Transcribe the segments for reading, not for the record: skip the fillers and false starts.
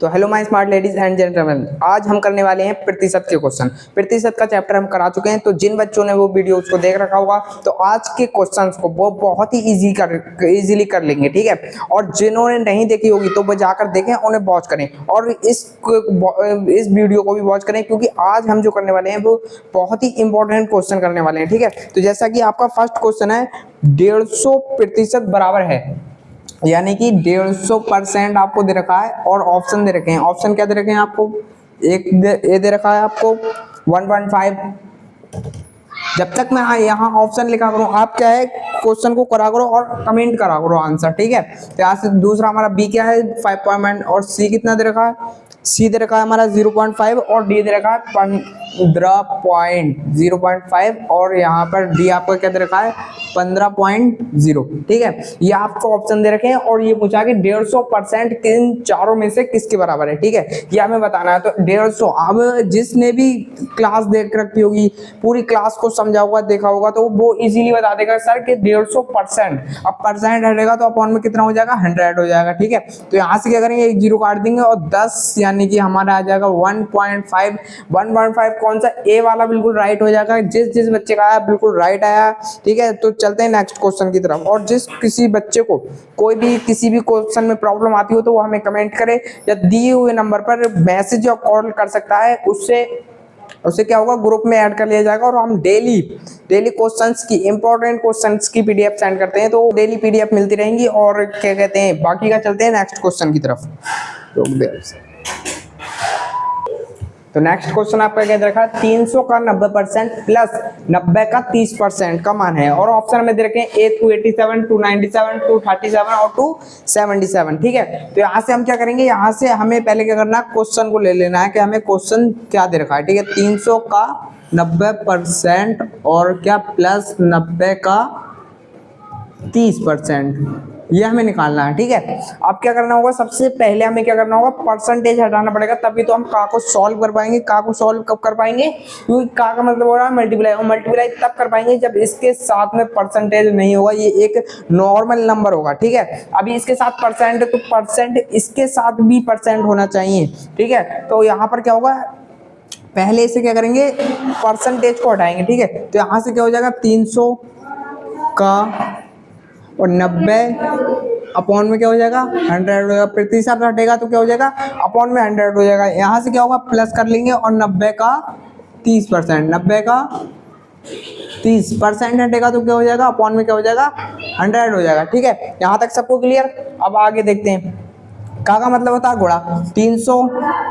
तो hello my smart ladies and gentleman, आज हम करने वाले हैं प्रतिशत के क्वेश्चन। प्रतिशत का चैप्टर हम करा चुके हैं, तो जिन बच्चों ने वो वीडियो उसको देख रखा होगा तो आज के क्वेश्चंस को वो बहुत ही इजीली कर लेंगे, ठीक है। और जिन्होंने नहीं देखी होगी तो वो जाकर देखें, उन्हें वॉच करें और इस वीडियो को भी वॉच करें, क्योंकि आज हम जो करने वाले हैं वो बहुत ही इंपॉर्टेंट क्वेश्चन करने वाले हैं, ठीक है। तो जैसा कि आपका फर्स्ट क्वेश्चन है, 150% बराबर है, यानी कि 150% आपको दे रखा है और ऑप्शन दे रखे हैं। ऑप्शन क्या दे रखे हैं आपको? ए दे रखा है आपको 1.5। जब तक मैं यहाँ ऑप्शन लिखा करूँ, आप क्या है क्वेश्चन को करा करो और कमेंट करा करो आंसर, ठीक है। तो यहाँ से दूसरा हमारा बी क्या है 5 और सी कितना दे रखा है? सी दे रखा है हमारा 0.5 और डी दे रखा है 15.0.5 और यहाँ पर डी आपका क्या दे रखा है 15.0, ठीक है। ये आपको ऑप्शन दे रखे हैं और ये पूछा कि 150% किन चारों में से किसके बराबर है, ठीक है। ये हमें बताना है। तो 150, अब जिसने भी क्लास देख रखी होगी, पूरी क्लास को समझा होगा, देखा होगा, तो वो इजीली बता देगा सर कि 150%। अब परसेंट हटेगा तो अपॉन में कितना हो जाएगा? 100 हो जाएगा, ठीक है। तो यहाँ से क्या करेंगे, एक जीरो काट देंगे और 10 यानी कि हमारा आ जाएगा 1.5। 1.5 कौन सा? ए वाला बिल्कुल राइट हो जाएगा। जिस बच्चे का आया बिल्कुल राइट आया, ठीक है। तो चलते हैं नेक्स्ट क्वेश्चन की तरफ। और जिस किसी बच्चे को कोई भी किसी भी क्वेश्चन में प्रॉब्लम आती हो तो वो हमें कमेंट करे या दिए हुए नंबर पर मैसेज या कॉल कर सकता है। उससे क्या होगा, ग्रुप में ऐड कर लिया जाएगा और हम डेली क्वेश्चंस की, इंपॉर्टेंट क्वेश्चंस की पीडीएफ सेंड करते हैं, तो डेली पीडीएफ मिलती रहेंगी। और क्या कहते हैं, बाकी का चलते हैं नेक्स्ट क्वेश्चन की तरफ। तो नेक्स्ट क्वेश्चन आपका क्या दे रखा है? 300 का 90% प्लस 90 का 30% का मान है। और ऑप्शन में दे रखे हैं A 287, 297, 237 और 277, ठीक है। तो यहाँ से हम क्या करेंगे, यहाँ से हमें पहले क्या करना है, क्वेश्चन को ले लेना है कि हमें क्वेश्चन क्या दे रखा है, ठीक है। 300 का 90% और क्या प्लस 90 का 30%, ये हमें निकालना है, ठीक है। अब क्या करना होगा, सबसे पहले हमें क्या करना होगा, परसेंटेज हटाना पड़ेगा, तभी तो हम का को सॉल्व कर पाएंगे। का को सॉल्व कब कर पाएंगे? क्योंकि का का मतलब हो रहा है मल्टीप्लाई, और मल्टीप्लाई तब कर पाएंगे जब इसके साथ में परसेंटेज नहीं होगा, ये एक नॉर्मल नंबर होगा, ठीक है। अभी इसके साथ परसेंट है तो परसेंट इसके साथ भी परसेंट होना चाहिए, ठीक है। तो यहाँ पर क्या होगा, पहले इसे क्या करेंगे, परसेंटेज को हटाएंगे, ठीक है। तो यहाँ से क्या हो जाएगा, 300 का और 90 अपॉन में क्या हो जाएगा, 100 हो जाएगा। प्रतिशत हटेगा तो क्या हो जाएगा, अपॉन में 100 हो जाएगा। यहाँ से क्या होगा, प्लस कर लेंगे और 90 का 30%, 90 का 30% हटेगा तो क्या हो जाएगा, अपॉन में क्या हो जाएगा, 100 हो जाएगा, ठीक है। यहाँ तक सबको क्लियर। अब आगे देखते हैं। का मतलब होता है गुणा, 300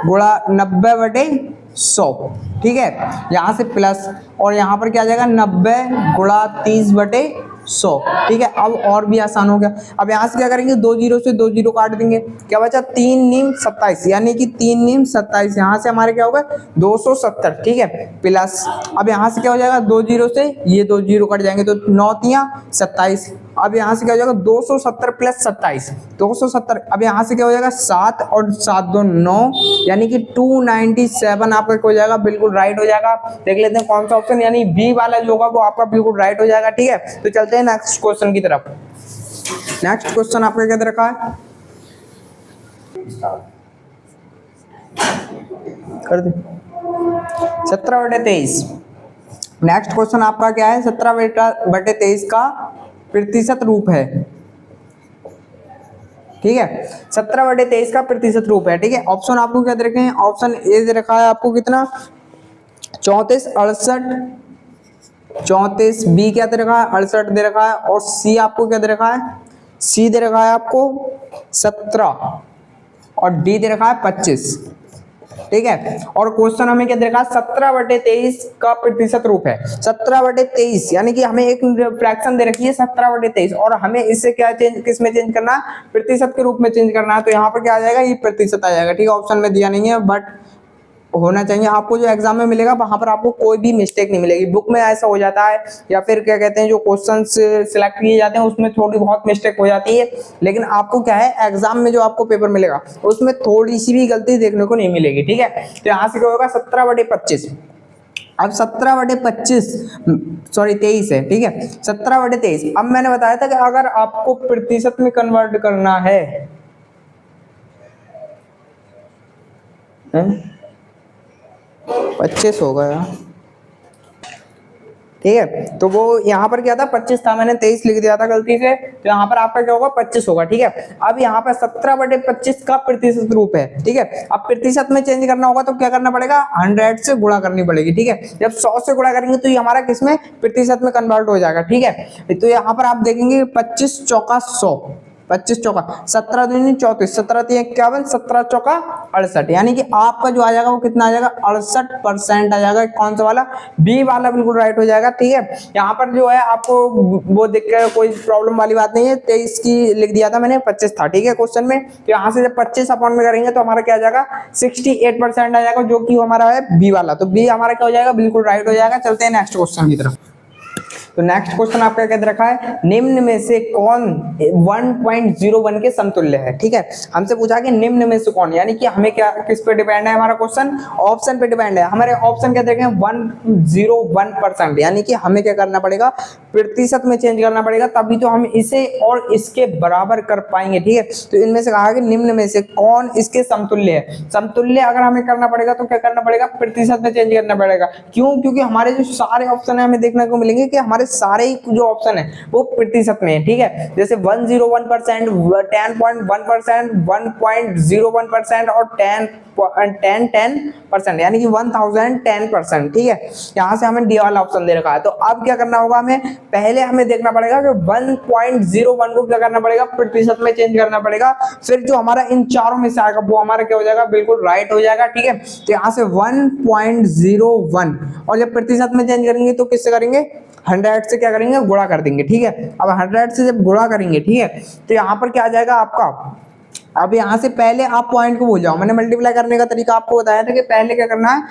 गुणा 90/100, ठीक है। यहाँ से प्लस और यहाँ पर क्या आ जाएगा, 90 गुणा 30/100, ठीक है। अब और भी आसान हो गया। अब यहाँ से क्या करेंगे, 2 जीरो से 2 जीरो काट देंगे, क्या बचा, 3 नीम 27, यानी कि 3 नीम 27। यहाँ से हमारे क्या होगा, 270, ठीक है, प्लस। अब यहाँ से क्या हो जाएगा, 2 जीरो से ये 2 जीरो कट जाएंगे तो 9 तिया 27। अब यहाँ से क्या हो जाएगा, 270 प्लस 27, 270। अब यहाँ से क्या हो जाएगा, 7 और 7 2 9, यानी कि 297 आपका हो जाएगा, बिल्कुल राइट हो जाएगा। देख लेते हैं कौन सा ऑप्शन, यानी बी वाला जो होगा वो आपका बिल्कुल राइट हो जाएगा, ठीक है। तो चलते हैं नेक्स्ट क्वेश्चन की तरफ। नेक्स्ट क्वेश्चन आपका क्या दे रखा है, कर दे 17/23। नेक्स्ट क्वेश्चन आपका क्या है, 17/23 का प्रतिशत रूप है, ठीक है। 17/23 का प्रतिशत रूप है, ठीक है। ऑप्शन आपको क्या दे रखे हैं, ऑप्शन ए दे रखा है आपको कितना, 34 68, 34, बी क्या दे रखा है, 68 दे रखा है, और सी आपको क्या दे रखा है, सी दे रखा है आपको 17 और डी दे रखा है 25, ठीक है। और क्वेश्चन हमें क्या दे रखा है, 17/23 का प्रतिशत रूप है। 17/23 यानी कि हमें एक फ्रैक्शन दे रखी है 17/23 और हमें इससे क्या चेंज, किस में चेंज करना है, प्रतिशत के रूप में चेंज करना है। तो यहाँ पर क्या आ जाएगा, ये प्रतिशत आ जाएगा, ठीक है। ऑप्शन में दिया नहीं है बट होना चाहिए। आपको जो एग्जाम में मिलेगा वहां पर आपको कोई भी मिस्टेक नहीं मिलेगी। बुक में ऐसा हो जाता है या फिर क्या कहते हैं जो क्वेश्चन सिलेक्ट किए जाते हैं उसमें थोड़ी बहुत मिस्टेक हो जाती है, लेकिन आपको क्या है एग्जाम में जो आपको पेपर मिलेगा उसमें थोड़ी सी भी गलती देखने को नहीं मिलेगी, ठीक है। तो यहाँ से क्या होगा, 17/25। अब 17/23 है, ठीक है, 17/23। अब मैंने बताया था कि अगर आपको प्रतिशत में कन्वर्ट करना है 25 हो गया, ठीक है। तो वो यहाँ पर क्या था 25 था, मैंने 23 लिख दिया था गलती से, तो यहाँ पर आपका क्या होगा 25 होगा, ठीक है। अब यहाँ पर 17/25 का प्रतिशत रूप है, ठीक है। अब प्रतिशत में चेंज करना होगा तो क्या करना पड़ेगा, 100 से गुणा करनी पड़ेगी, ठीक है। जब 100 से गुणा करेंगे तो ये हमारा किसमें प्रतिशत में कन्वर्ट हो जाएगा, ठीक है। तो यहाँ पर आप देखेंगे 25 चौका 100, 25 चौका 17 दूनी 34, 17 3 51, 17 चौका 68, यानी कि आपका जो आ जाएगा वो कितना आ जाएगा 68% आ जाएगा। कौन सा वाला, बी वाला बिल्कुल राइट हो जाएगा, ठीक है। यहाँ पर जो है आपको वो देख कर कोई प्रॉब्लम वाली बात नहीं है, 23 की लिख दिया था मैंने, 25 था, ठीक है क्वेश्चन में। तो यहाँ से जब 25 अपॉन में करेंगे तो हमारा क्या आ जाएगा 68% आ जाएगा, जो कि हमारा है बी वाला। तो बी हमारा क्या हो जाएगा, बिल्कुल राइट हो जाएगा। चलते हैं नेक्स्ट क्वेश्चन की तरफ। तो नेक्स्ट क्वेश्चन आपका क्या दे रखा है, निम्न में से कौन 1.01 के समतुल्य है, ठीक है। हमसे पूछा कि निम्न में से कौन, यानी कि हमें क्या किस पे डिपेंड है हमारा क्वेश्चन, ऑप्शन पे डिपेंड है। हमारे ऑप्शन क्या देखें 101%, यानी कि हमें क्या करना पड़ेगा, प्रतिशत में चेंज करना पड़ेगा, तभी तो हम इसे और इसके बराबर कर पाएंगे, ठीक है। तो इनमें से कहा कि निम्न में से कौन इसके समतुल्य है। समतुल्य अगर हमें करना पड़ेगा तो क्या करना पड़ेगा, प्रतिशत में चेंज करना पड़ेगा। क्यों, क्योंकि हमारे जो सारे ऑप्शन है हमें देखने को मिलेंगे कि हमारे सारे ही जो ऑप्शन है वो प्रतिशत में है, ठीक है। जैसे 101%, 10.1%, 1.01% और 10%, यानी कि 1010%, ठीक है। यहाँ से हमें डी वाला ऑप्शन दे रखा है। तो अब क्या करना होगा, हमें पहले हमें देखना पड़ेगा कि 1.01 को क्या करना पड़ेगा, प्रतिशत में चेंज करना पड़ेगा। फिर जो हमारा इन चारों में से आएगा वो हमारा क्या हो जाएगा, बिल्कुल राइट हो जाएगा, ठीक है। तो यहाँ से 1.01, और जब प्रतिशत में चेंज करेंगे तो किससे करेंगे, 100 से क्या करेंगे, गुणा कर देंगे, ठीक है। अब 100 से जब गुणा करेंगे, ठीक है, तो यहाँ पर क्या आ जाएगा आपका, अब यहाँ से पहले आप पॉइंट को भूल जाओ। मैंने मल्टीप्लाई करने का तरीका आपको बताया था कि पहले क्या करना है,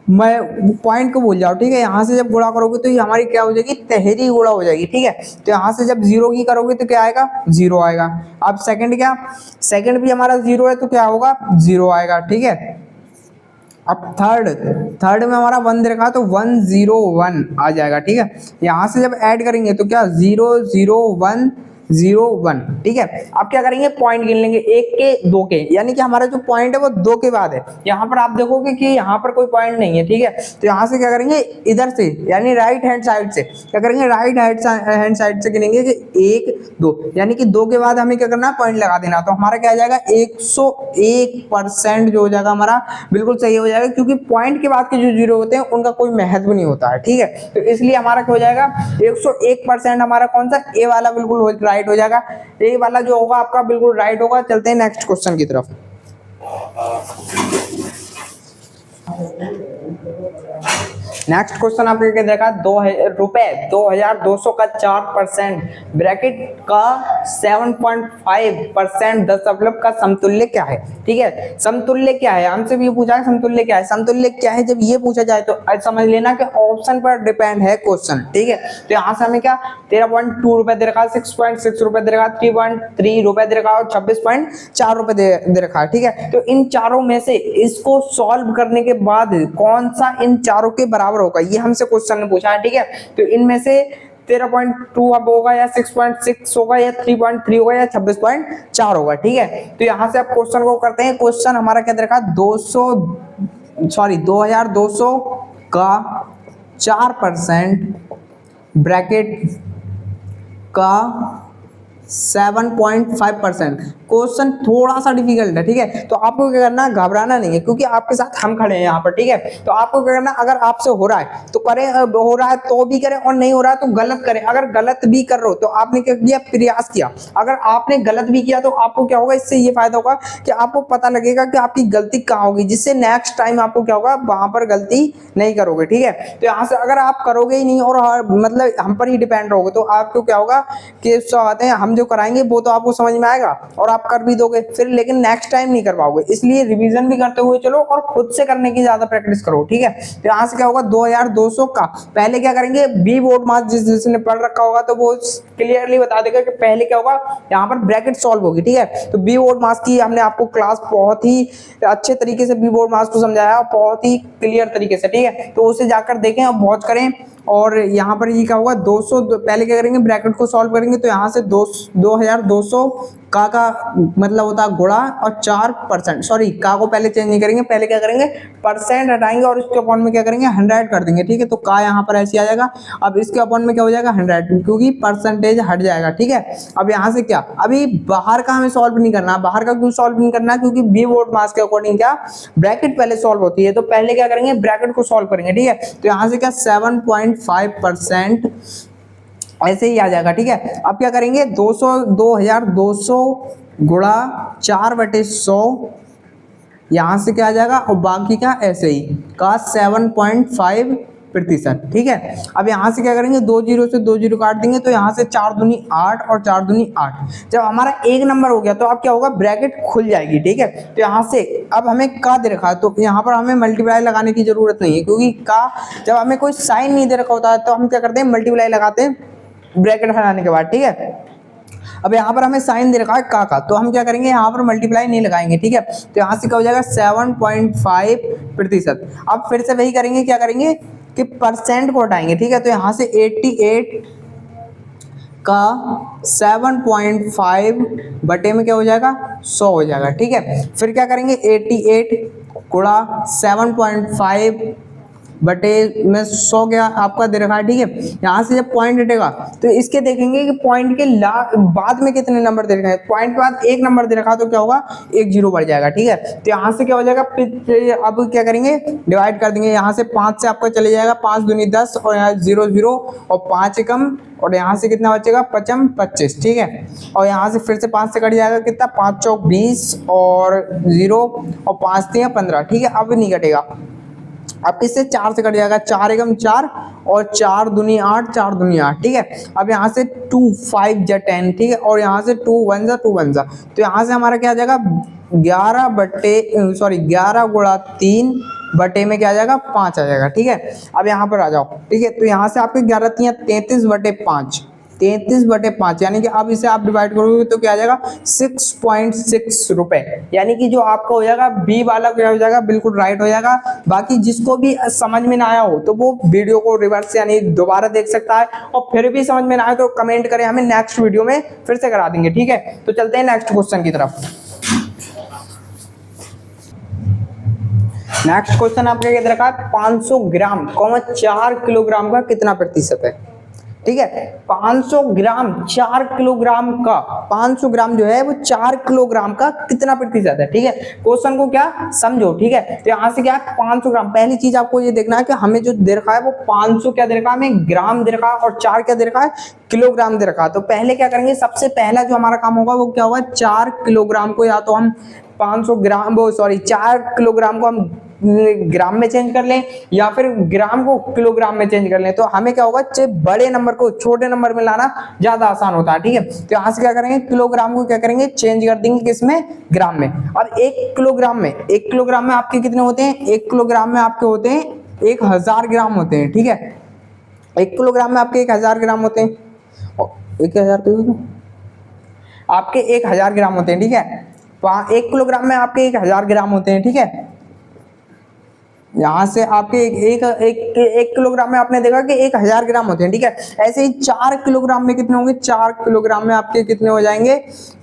मैं पॉइंट को भूल जाओ, ठीक है। यहाँ से जब गुणा करोगे तो ये हमारी क्या हो जाएगी, तहरी गुणा हो जाएगी, ठीक है। तो यहाँ से जब 0 की करोगे तो क्या आएगा, 0 आएगा। अब सेकंड क्या, सेकंड भी हमारा 0 है तो क्या होगा, 0 आएगा, ठीक है। अब थर्ड में हमारा 1 दे रखा है तो 101 आ जाएगा, ठीक है। यहाँ से जब ऐड करेंगे तो क्या 00101, ठीक है। अब क्या करेंगे, पॉइंट गिन लेंगे, 1 के 2 के, यानी कि हमारा जो पॉइंट है वो 2 के बाद है। यहाँ पर आप देखोगे कि यहाँ पर कोई पॉइंट नहीं है, ठीक है। तो यहाँ से क्या करेंगे, इधर से यानी राइट हैंड साइड से क्या करेंगे, राइट हैंड साइड से गिनेंगे कि 1 2, यानी कि 2 के बाद हमें क्या करना है, पॉइंट लगा देना। तो हमारा क्या आ जाएगा 101% जो हो जाएगा हमारा बिल्कुल सही हो जाएगा, क्योंकि पॉइंट के बाद के जो 0 होते हैं उनका कोई महत्व नहीं होता है, ठीक है। तो इसलिए हमारा क्या हो जाएगा 101% हमारा कौन सा, ए वाला बिल्कुल राइट हो जाएगा। ए वाला जो होगा आपका बिल्कुल राइट होगा। चलते हैं नेक्स्ट क्वेश्चन की तरफ। नेक्स्ट क्वेश्चन आपके क्या देखा, ₹2200 का 4% ब्रैकेट का 7.5% दशमलव का समतुल्य क्या है, ठीक है। समतुल्य क्या है, हमसे भी ये पूछा है समतुल्य क्या है। समतुल्य क्या है जब ये पूछा जाए तो समझ लेना कि ऑप्शन पर डिपेंड है क्वेश्चन, ठीक है। तो यहाँ से हमें क्या 13.2 रुपए दे रखा है, 6.6 रुपए दे रखा है, 3.3 रुपए दे रखा है और 26.4 रुपए दे रखा है, ठीक है। तो इन चारों में से इसको सॉल्व करने के बाद कौन सा इन चारों के बराबर होगा, ये हमसे क्वेश्चन ने पूछा है, ठीक है। तो इनमें से 13.2 अब होगा या 6.6 होगा या 3.3 होगा या 26.4 होगा, ठीक है। तो यहाँ से आप क्वेश्चन को करते हैं। क्वेश्चन हमारा क्या दे रखा है, 2200 का 4% ब्रैकेट का 7.5%। क्वेश्चन थोड़ा सा डिफिकल्ट है, ठीक है। तो आपको क्या करना है, घबराना नहीं है, क्योंकि आपके साथ हम खड़े हैं यहाँ पर, ठीक है। तो आपको क्या करना है, अगर आपसे हो रहा है तो करें, हो रहा है तो भी करें, और नहीं हो रहा है तो गलत करें। अगर गलत भी कर रहे हो तो आपने क्या किया, प्रयास किया। अगर आपने गलत भी किया तो आपको क्या होगा, इससे ये फायदा होगा कि आपको पता लगेगा कि आपकी गलती कहाँ होगी, जिससे नेक्स्ट टाइम आपको क्या होगा, वहां पर गलती नहीं करोगे, ठीक है। तो यहाँ से अगर आप करोगे ही नहीं और मतलब हम पर ही डिपेंड रहोगे तो आपको क्या होगा कि हम जो कराएंगे वो तो आपको समझ में आएगा और आप कर भी दोगे फिर, लेकिन नेक्स्ट टाइम नहीं कर पाओगे। इसलिए रिवीजन भी करते हुए चलो और खुद से करने की ज्यादा प्रैक्टिस करो, ठीक है। तो यहाँ से क्या होगा 2200 का, पहले क्या करेंगे, बी बोर्ड मास जिसने पढ़ रखा होगा तो वो क्लियरली बता देगा कि पहले क्या होगा, यहाँ पर ब्रैकेट सॉल्व होगी, ठीक है। तो बी बोर्ड मास की हमने आपको क्लास बहुत ही अच्छे तरीके से बी बोर्ड मास को समझाया, बहुत ही क्लियर तरीके से, ठीक है। तो उसे जाकर देखें और बहुत करें और यहाँ पर ये क्या होगा 200, पहले क्या करेंगे ब्रैकेट को सॉल्व करेंगे तो यहाँ से 2200 का मतलब होता है गुणा और 4%, सॉरी का को पहले चेंज नहीं करेंगे, पहले क्या करेंगे परसेंट हटाएंगे और इसके अपॉन में क्या करेंगे 100 कर देंगे, ठीक है। तो का यहाँ पर ऐसे आ जाएगा, अब इसके अपॉन में क्या हो जाएगा 100 क्योंकि परसेंटेज हट जाएगा, ठीक है। अब यहाँ से क्या, अभी बाहर का हमें सॉल्व नहीं करना, बाहर का क्यों सॉल्व नहीं करना, क्योंकि बी बोर्ड मास के अकॉर्डिंग क्या ब्रैकेट पहले सॉल्व होती है, तो पहले क्या करेंगे ब्रैकेट को सॉल्व करेंगे, ठीक है। तो यहाँ से क्या 7.5% ऐसे ही आ जाएगा, ठीक है। अब क्या करेंगे 2200 गुणा 4/100, यहां से क्या आ जाएगा और बाकी क्या ऐसे ही का 7.5%, ठीक है। अब यहां से क्या करेंगे 2 जीरो से 2 जीरो काट देंगे तो यहां से 4 दूनी 8 और 4 दूनी 8। जब हमारा एक नंबर हो गया तो अब क्या होगा ब्रैकेट खुल जाएगी, ठीक है। तो यहां से अब हमें का दे रखा है तो यहाँ पर हमें मल्टीप्लाई लगाने की जरूरत नहीं है, क्योंकि का जब हमें कोई साइन नहीं दे रखा होता है तो हम क्या करते हैं मल्टीप्लाई लगाते हैं ब्रैकेट हटाने के बाद, ठीक है। अब यहाँ पर हमें साइन दे रखा है का, तो हम क्या करेंगे यहाँ पर मल्टीप्लाई नहीं लगाएंगे, ठीक है। तो यहाँ से क्या हो जाएगा 7.5%। अब फिर से वही करेंगे, क्या करेंगे कि परसेंट को हटाएंगे, ठीक है। तो यहाँ से 88 का 7.5 बटे में क्या हो जाएगा 100 हो जाएगा, ठीक है। फिर क्या करेंगे 88 गुणा 7.5 बटे में 100 क्या आपका दे रखा है, ठीक है। यहाँ से जब पॉइंट हटेगा तो इसके देखेंगे कि पॉइंट के बाद में कितने नंबर दे रखा है, पॉइंट के बाद एक नंबर दे रखा तो क्या होगा एक जीरो बढ़ जाएगा, ठीक है। तो यहाँ से क्या हो जाएगा अब क्या करेंगे डिवाइड कर देंगे, यहाँ से 5 से आपका चले जाएगा 5 दूनी 10 और यहाँ 0 0 और 5 एकम और यहाँ से कितना बचेगा 5 25, ठीक है। और यहाँ से फिर से 5 से कट जाएगा कितना 5 चौक 20 और 0 और 5 3 15, ठीक है। अब नहीं कटेगा, अब इससे 4 से कट जाएगा 4 एकम 4 और 4 दूनी 8 4 दूनी 8, ठीक है। अब यहाँ से 2 5 जा 10, ठीक है। और यहाँ से 2 1 जा तो यहाँ से हमारा क्या आ जाएगा 11 गुणा 3 बटे में क्या आ जाएगा 5 आ जाएगा, ठीक है। अब यहाँ पर आ जाओ, ठीक है। तो यहाँ से आपके 11 3 33 बटे 5, 33 बटे 5 यानी कि अब इसे आप डिवाइड करोगे तो क्या आ जाएगा 6.6 रुपए, यानी कि जो आपका हो जाएगा बी वाला क्या हो जाएगा बिल्कुल राइट हो जाएगा। बाकी जिसको भी समझ में ना आया हो तो वो वीडियो को रिवर्स यानी दोबारा देख सकता है, और फिर भी समझ में ना आए तो कमेंट करें, हमें नेक्स्ट वीडियो में फिर से करा देंगे, ठीक है। तो चलते हैं नेक्स्ट क्वेश्चन की तरफ। नेक्स्ट क्वेश्चन आपके क्या दे रखा है 500 ग्राम 4 किलोग्राम का कितना प्रतिशत है, ठीक है। 500 ग्राम 4 किलोग्राम का 500 ग्राम जो है वो 4 किलोग्राम का कितना प्रतिशत है, ठीक है। क्वेश्चन को क्या समझो, ठीक है। तो यहाँ से क्या 500 ग्राम, पहली चीज आपको ये देखना है कि हमें जो दे रखा है वो 500 क्या दे रखा है हमें ग्राम दे रखा है और 4 क्या दे रखा है किलोग्राम दे रखा है। तो पहले क्या करेंगे सबसे पहला जो हमारा काम होगा वो क्या होगा 4 किलोग्राम को या तो हम 500 ग्राम 4 किलोग्राम को हम ग्राम में चेंज कर लें या फिर ग्राम को किलोग्राम में चेंज कर लें। तो हमें क्या होगा बड़े नंबर को छोटे नंबर में लाना ज्यादा आसान होता है, ठीक है। तो यहाँ से क्या करेंगे किलोग्राम को क्या करेंगे चेंज कर देंगे किसमें ग्राम में। अब 1 किलोग्राम में आपके कितने होते हैं 1 किलोग्राम में आपके होते हैं 1000 ग्राम होते हैं, ठीक है। 1 किलोग्राम में आपके 1000 ग्राम होते हैं, 1000 आपके 1000 ग्राम होते हैं, ठीक है। 1 किलोग्राम में आपके 1000 ग्राम होते हैं, ठीक है। यहाँ से आपके एक किलोग्राम में आपने देखा कि 1000 ग्राम होते हैं, ठीक है। ऐसे ही 4 किलोग्राम में कितने होंगे 4 किलोग्राम में आपके कितने हो जाएंगे,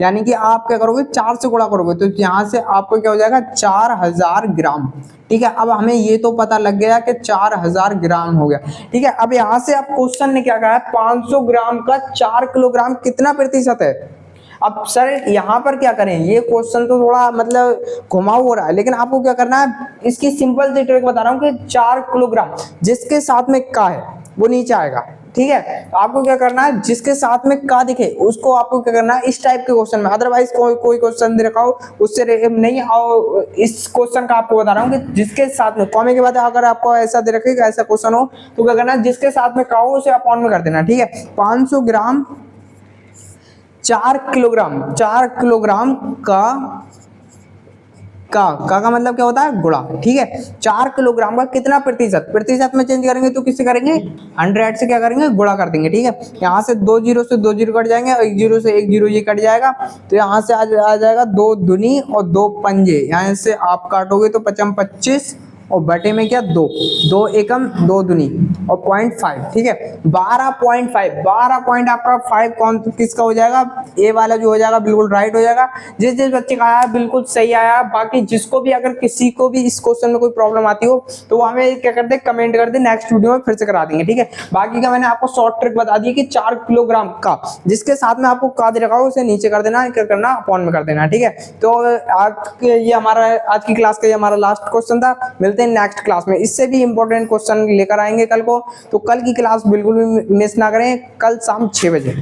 यानी कि आप क्या करोगे 4 से गुणा करोगे तो यहाँ से आपको क्या हो जाएगा 4000 ग्राम, ठीक है। अब हमें ये तो पता लग गया कि 4000 ग्राम हो गया, ठीक है। अब यहाँ से आप क्वेश्चन ने क्या कहा है 500 ग्राम का 4 किलोग्राम कितना प्रतिशत है। अब सर यहाँ पर क्या करें, ये क्वेश्चन तो थोड़ा मतलब घुमाऊ हो रहा है, लेकिन आपको क्या करना है इसकी सिंपल सी ट्रिक बता रहा हूँ कि 4 किलोग्राम जिसके साथ में का है वो नीचे आएगा, ठीक है। तो आपको क्या करना है जिसके साथ में का दिखे उसको आपको क्या करना है इस टाइप के क्वेश्चन में, अदरवाइज कोई क्वेश्चन दे रखा हो उससे नहीं आओ। इस क्वेश्चन का आपको बता रहा हूँ कि जिसके साथ में कॉमे के बाद अगर आपको ऐसा दे रखेगा ऐसा क्वेश्चन हो तो क्या करना है जिसके साथ में का हो उसे अपॉन में कर देना, ठीक है। 500 ग्राम 4 किलोग्राम का मतलब क्या होता है गुणा, ठीक है। 4 किलोग्राम का कितना प्रतिशत में चेंज करेंगे तो किससे करेंगे 100 से क्या करेंगे गुणा कर देंगे, ठीक है। यहाँ से 2 जीरो से 2 जीरो कट जाएंगे और 1 जीरो से 1 जीरो ये कट जाएगा तो यहाँ से आ जाएगा 2 दूनी और 2 पंजे, यहाँ से आप काटोगे तो 25 25 और बटे में क्या 2, 2 एकम 2 दूनी और 0.5, ठीक है 12.5, 12 पॉइंट आपका 5 कौन किसका हो जाएगा, ए वाला जो हो जाएगा बिल्कुल राइट हो जाएगा। जिस जिस बच्चे का आया बिल्कुल सही आया। बाकी जिसको भी अगर किसी को भी इस क्वेश्चन में कोई प्रॉब्लम आती हो तो वो हमें क्या करते हैं, कमेंट कर दे, नेक्स्ट वीडियो में फिर से करा देंगे, ठीक है। बाकी का मैंने आपको शॉर्ट ट्रिक बता दी कि 4 किलोग्राम का जिसके साथ में आपको का दे रखा हो उसे नीचे कर देना, क्या करना अपॉन में कर देना, ठीक है। तो आज की क्लास का ये हमारा लास्ट क्वेश्चन था। मिलते हैं नेक्स्ट क्लास में, इससे भी इंपॉर्टेंट क्वेश्चन लेकर आएंगे कल को। तो कल की क्लास बिल्कुल भी मिस ना करें, कल शाम 6 बजे।